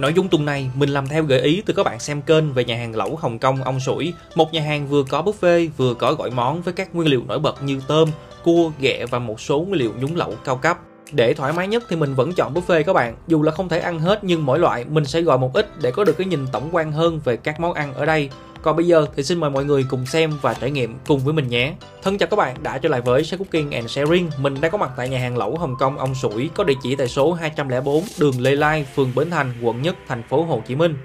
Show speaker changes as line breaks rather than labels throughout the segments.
Nội dung tuần này mình làm theo gợi ý từ các bạn xem kênh về nhà hàng lẩu Hồng Kông Ông Sủi, một nhà hàng vừa có buffet vừa có gọi món với các nguyên liệu nổi bật như tôm, cua, ghẹ và một số nguyên liệu nhúng lẩu cao cấp. Để thoải mái nhất thì mình vẫn chọn buffet các bạn, dù là không thể ăn hết nhưng mỗi loại mình sẽ gọi một ít để có được cái nhìn tổng quan hơn về các món ăn ở đây. Còn bây giờ thì xin mời mọi người cùng xem và trải nghiệm cùng với mình nhé. Thân chào các bạn đã trở lại với Chef Cooking and Sharing. Mình đang có mặt tại nhà hàng lẩu Hồng Kông Ông Sủi, có địa chỉ tại số 204 đường Lê Lai, phường Bến Thành, quận Nhất, thành phố Hồ Chí Minh.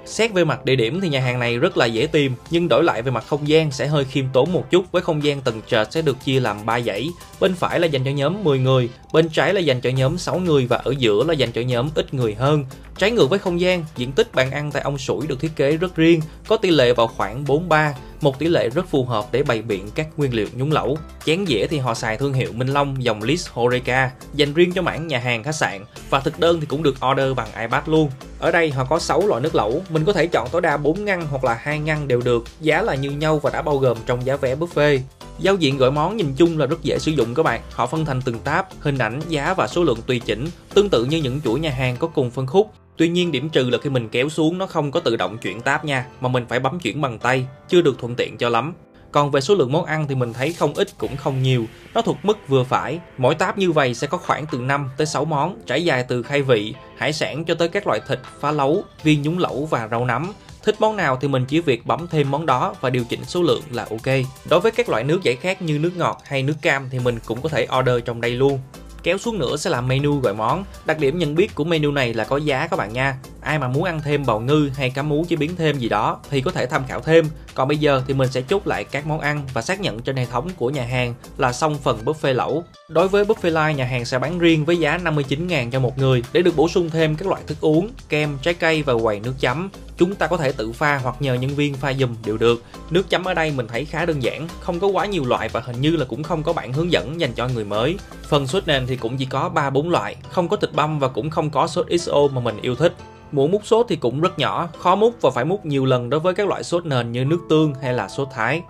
Xét về mặt địa điểm thì nhà hàng này rất là dễ tìm, nhưng đổi lại về mặt không gian sẽ hơi khiêm tốn một chút, với không gian tầng trệt sẽ được chia làm 3 dãy. Bên phải là dành cho nhóm 10 người, bên trái là dành cho nhóm 6 người và ở giữa là dành cho nhóm ít người hơn. Trái ngược với không gian, diện tích bàn ăn tại Ông Sủi được thiết kế rất riêng, có tỷ lệ vào khoảng 4:3, một tỷ lệ rất phù hợp để bày biện các nguyên liệu nhúng lẩu. Chén dĩa thì họ xài thương hiệu Minh Long dòng list Horeca, dành riêng cho mảng nhà hàng khách sạn, và thực đơn thì cũng được order bằng iPad luôn. Ở đây họ có 6 loại nước lẩu, mình có thể chọn tối đa 4 ngăn hoặc là 2 ngăn đều được, giá là như nhau và đã bao gồm trong giá vé buffet. Giao diện gọi món nhìn chung là rất dễ sử dụng các bạn, họ phân thành từng tab, hình ảnh, giá và số lượng tùy chỉnh, tương tự như những chuỗi nhà hàng có cùng phân khúc. Tuy nhiên điểm trừ là khi mình kéo xuống nó không có tự động chuyển tab nha, mà mình phải bấm chuyển bằng tay, chưa được thuận tiện cho lắm. Còn về số lượng món ăn thì mình thấy không ít cũng không nhiều, nó thuộc mức vừa phải. Mỗi tab như vậy sẽ có khoảng từ 5 tới 6 món, trải dài từ khai vị, hải sản cho tới các loại thịt, phá lấu, viên nhúng lẩu và rau nấm. Thích món nào thì mình chỉ việc bấm thêm món đó và điều chỉnh số lượng là ok. Đối với các loại nước giải khát như nước ngọt hay nước cam thì mình cũng có thể order trong đây luôn. Kéo xuống nữa sẽ là menu gọi món. Đặc điểm nhận biết của menu này là có giá các bạn nha. Ai mà muốn ăn thêm bào ngư hay cá mú chế biến thêm gì đó thì có thể tham khảo thêm. Còn bây giờ thì mình sẽ chốt lại các món ăn và xác nhận trên hệ thống của nhà hàng là xong phần buffet lẩu. Đối với buffet light, nhà hàng sẽ bán riêng với giá 59.000 cho một người để được bổ sung thêm các loại thức uống, kem, trái cây và quầy nước chấm. Chúng ta có thể tự pha hoặc nhờ nhân viên pha giùm đều được. Nước chấm ở đây mình thấy khá đơn giản, không có quá nhiều loại và hình như là cũng không có bản hướng dẫn dành cho người mới. Phần sốt nền thì cũng chỉ có 3-4 loại, không có thịt băm và cũng không có sốt XO mà mình yêu thích. Muỗng múc sốt thì cũng rất nhỏ, khó múc và phải múc nhiều lần đối với các loại sốt nền như nước tương hay là sốt Thái.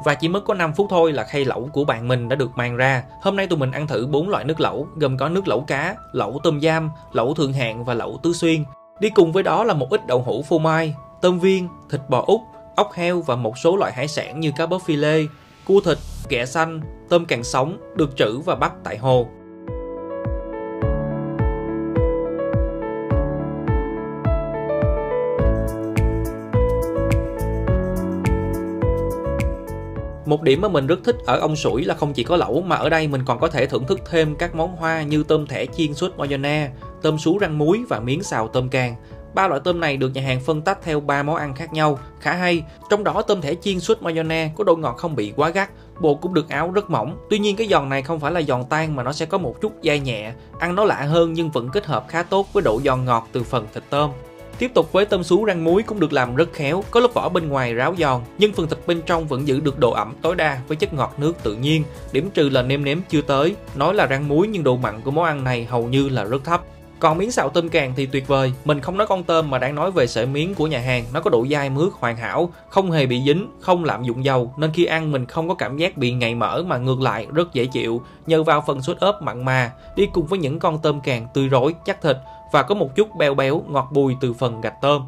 Và chỉ mất có 5 phút thôi là khay lẩu của bạn mình đã được mang ra. Hôm nay tụi mình ăn thử 4 loại nước lẩu, gồm có nước lẩu cá, lẩu tôm giam, lẩu thượng hạng và lẩu tứ xuyên. Đi cùng với đó là một ít đậu hũ phô mai, tôm viên, thịt bò Úc, ốc heo và một số loại hải sản như cá bớp phi lê, cua thịt, ghẹ xanh, tôm càng sống, được trữ và bắt tại hồ. Một điểm mà mình rất thích ở Ông Sủi là không chỉ có lẩu mà ở đây mình còn có thể thưởng thức thêm các món hoa như tôm thẻ chiên sốt mayonnaise, tôm sú rang muối và miếng xào tôm càng. 3 loại tôm này được nhà hàng phân tách theo 3 món ăn khác nhau, khá hay. Trong đó tôm thẻ chiên sốt mayonnaise có độ ngọt không bị quá gắt, bột cũng được áo rất mỏng. Tuy nhiên cái giòn này không phải là giòn tan mà nó sẽ có một chút dai nhẹ, ăn nó lạ hơn nhưng vẫn kết hợp khá tốt với độ giòn ngọt từ phần thịt tôm. Tiếp tục với tôm sú rang muối cũng được làm rất khéo, có lớp vỏ bên ngoài ráo giòn, nhưng phần thịt bên trong vẫn giữ được độ ẩm tối đa với chất ngọt nước tự nhiên. Điểm trừ là nêm nếm chưa tới, nói là rang muối nhưng độ mặn của món ăn này hầu như là rất thấp. Còn miếng xào tôm càng thì tuyệt vời, mình không nói con tôm mà đang nói về sợi miếng của nhà hàng, nó có độ dai mướt hoàn hảo, không hề bị dính, không lạm dụng dầu, nên khi ăn mình không có cảm giác bị ngậy mỡ mà ngược lại rất dễ chịu, nhờ vào phần sốt ớp mặn mà, đi cùng với những con tôm càng tươi rói, chắc thịt và có một chút béo béo, ngọt bùi từ phần gạch tôm.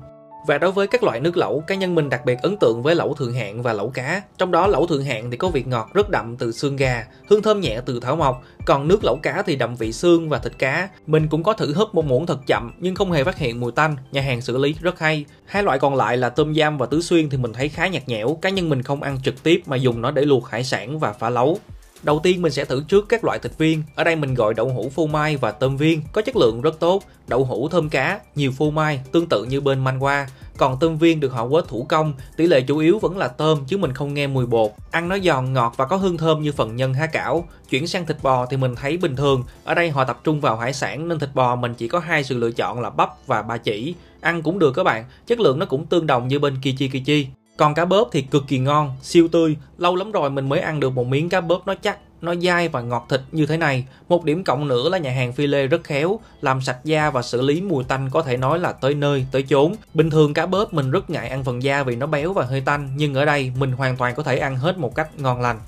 Và đối với các loại nước lẩu, cá nhân mình đặc biệt ấn tượng với lẩu thượng hạng và lẩu cá. Trong đó lẩu thượng hạng thì có vị ngọt rất đậm từ xương gà, hương thơm nhẹ từ thảo mộc, còn nước lẩu cá thì đậm vị xương và thịt cá. Mình cũng có thử húp một muỗng thật chậm nhưng không hề phát hiện mùi tanh, nhà hàng xử lý rất hay. Hai loại còn lại là tôm giam và tứ xuyên thì mình thấy khá nhạt nhẽo, cá nhân mình không ăn trực tiếp mà dùng nó để luộc hải sản và phá lấu. Đầu tiên mình sẽ thử trước các loại thịt viên. Ở đây mình gọi đậu hũ phô mai và tôm viên, có chất lượng rất tốt. Đậu hũ thơm cá, nhiều phô mai, tương tự như bên Manhwa. Còn tôm viên được họ quết thủ công, tỷ lệ chủ yếu vẫn là tôm chứ mình không nghe mùi bột. Ăn nó giòn ngọt và có hương thơm như phần nhân há cảo. Chuyển sang thịt bò thì mình thấy bình thường. Ở đây họ tập trung vào hải sản nên thịt bò mình chỉ có 2 sự lựa chọn là bắp và ba chỉ. Ăn cũng được các bạn, chất lượng nó cũng tương đồng như bên Kichi Kichi. Còn cá bớp thì cực kỳ ngon, siêu tươi. Lâu lắm rồi mình mới ăn được một miếng cá bớp nó chắc, nó dai và ngọt thịt như thế này. Một điểm cộng nữa là nhà hàng phi lê rất khéo, làm sạch da và xử lý mùi tanh có thể nói là tới nơi tới chốn. Bình thường cá bớp mình rất ngại ăn phần da vì nó béo và hơi tanh, nhưng ở đây mình hoàn toàn có thể ăn hết một cách ngon lành.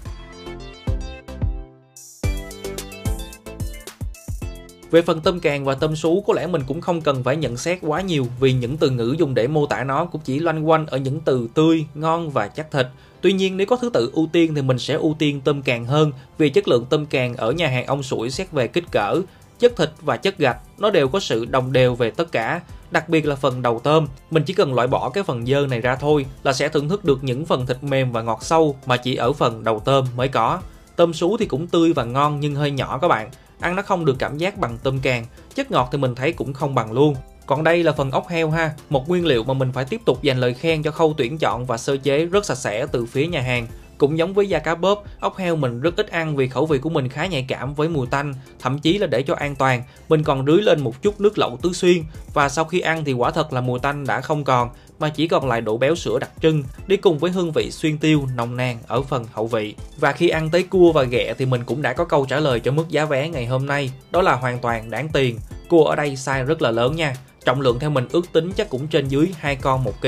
Về phần tôm càng và tôm sú có lẽ mình cũng không cần phải nhận xét quá nhiều vì những từ ngữ dùng để mô tả nó cũng chỉ loanh quanh ở những từ tươi, ngon và chắc thịt. Tuy nhiên nếu có thứ tự ưu tiên thì mình sẽ ưu tiên tôm càng hơn vì chất lượng tôm càng ở nhà hàng ông Sủi xét về kích cỡ, chất thịt và chất gạch nó đều có sự đồng đều về tất cả. Đặc biệt là phần đầu tôm, mình chỉ cần loại bỏ cái phần dơ này ra thôi là sẽ thưởng thức được những phần thịt mềm và ngọt sâu mà chỉ ở phần đầu tôm mới có. Tôm sú thì cũng tươi và ngon nhưng hơi nhỏ các bạn, ăn nó không được cảm giác bằng tôm càng, chất ngọt thì mình thấy cũng không bằng luôn. Còn đây là phần ốc heo ha, một nguyên liệu mà mình phải tiếp tục dành lời khen cho khâu tuyển chọn và sơ chế rất sạch sẽ từ phía nhà hàng. Cũng giống với da cá bóp, ốc heo mình rất ít ăn vì khẩu vị của mình khá nhạy cảm với mùi tanh, thậm chí là để cho an toàn, mình còn rưới lên một chút nước lẩu Tứ Xuyên và sau khi ăn thì quả thật là mùi tanh đã không còn mà chỉ còn lại độ béo sữa đặc trưng đi cùng với hương vị xuyên tiêu nồng nàn ở phần hậu vị. Và khi ăn tới cua và ghẹ thì mình cũng đã có câu trả lời cho mức giá vé ngày hôm nay, đó là hoàn toàn đáng tiền. Cua ở đây size rất là lớn nha, trọng lượng theo mình ước tính chắc cũng trên dưới 2 con 1 kg.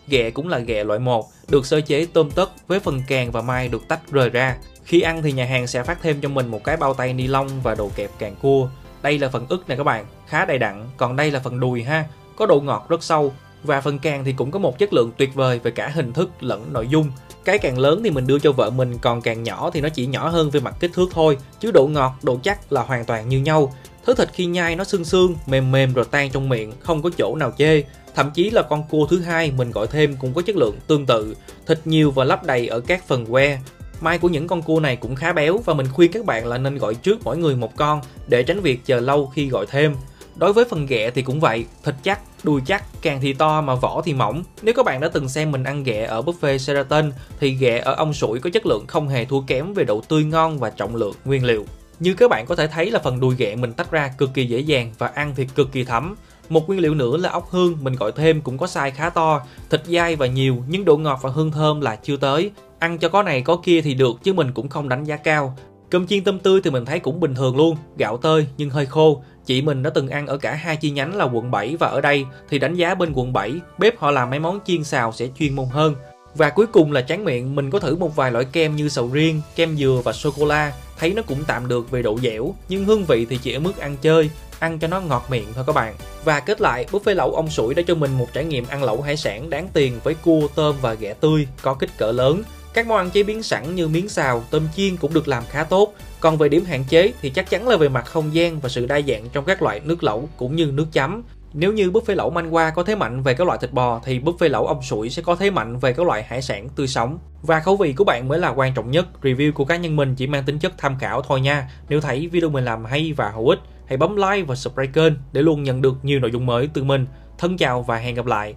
Ghẹ cũng là ghẹ loại 1, được sơ chế tôm tất với phần càng và mai được tách rời ra. Khi ăn thì nhà hàng sẽ phát thêm cho mình một cái bao tay ni lông và đồ kẹp càng cua. Đây là phần ức này các bạn, khá đầy đặn, còn đây là phần đùi ha, có độ ngọt rất sâu. Và phần càng thì cũng có một chất lượng tuyệt vời về cả hình thức lẫn nội dung. Cái càng lớn thì mình đưa cho vợ mình, còn càng nhỏ thì nó chỉ nhỏ hơn về mặt kích thước thôi, chứ độ ngọt, độ chắc là hoàn toàn như nhau. Thứ thịt khi nhai nó xương xương, mềm mềm rồi tan trong miệng, không có chỗ nào chê. Thậm chí là con cua thứ hai mình gọi thêm cũng có chất lượng tương tự, thịt nhiều và lấp đầy ở các phần que. Mai của những con cua này cũng khá béo và mình khuyên các bạn là nên gọi trước mỗi người một con để tránh việc chờ lâu khi gọi thêm. Đối với phần ghẹ thì cũng vậy, thịt chắc, đùi chắc, càng thì to mà vỏ thì mỏng. Nếu các bạn đã từng xem mình ăn ghẹ ở buffet Sheraton thì ghẹ ở ông Sủi có chất lượng không hề thua kém về độ tươi ngon và trọng lượng nguyên liệu. Như các bạn có thể thấy là phần đùi ghẹ mình tách ra cực kỳ dễ dàng và ăn thì cực kỳ thấm. Một nguyên liệu nữa là ốc hương mình gọi thêm cũng có size khá to, thịt dai và nhiều nhưng độ ngọt và hương thơm là chưa tới. Ăn cho có này có kia thì được chứ mình cũng không đánh giá cao. Cơm chiên tôm tươi thì mình thấy cũng bình thường luôn, gạo tơi nhưng hơi khô. Chị mình đã từng ăn ở cả hai chi nhánh là quận 7 và ở đây thì đánh giá bên quận 7, bếp họ làm mấy món chiên xào sẽ chuyên môn hơn. Và cuối cùng là tráng miệng, mình có thử một vài loại kem như sầu riêng, kem dừa và sô-cô-la, thấy nó cũng tạm được về độ dẻo, nhưng hương vị thì chỉ ở mức ăn chơi, ăn cho nó ngọt miệng thôi các bạn. Và kết lại, buffet lẩu ông Sủi đã cho mình một trải nghiệm ăn lẩu hải sản đáng tiền với cua, tôm và ghẹ tươi, có kích cỡ lớn. Các món ăn chế biến sẵn như miến xào, tôm chiên cũng được làm khá tốt. Còn về điểm hạn chế thì chắc chắn là về mặt không gian và sự đa dạng trong các loại nước lẩu cũng như nước chấm. Nếu như buffet lẩu Manh Qua có thế mạnh về các loại thịt bò thì buffet lẩu ông Sủi sẽ có thế mạnh về các loại hải sản tươi sống. Và khẩu vị của bạn mới là quan trọng nhất, review của cá nhân mình chỉ mang tính chất tham khảo thôi nha. Nếu thấy video mình làm hay và hữu ích, hãy bấm like và subscribe kênh để luôn nhận được nhiều nội dung mới từ mình. Thân chào và hẹn gặp lại.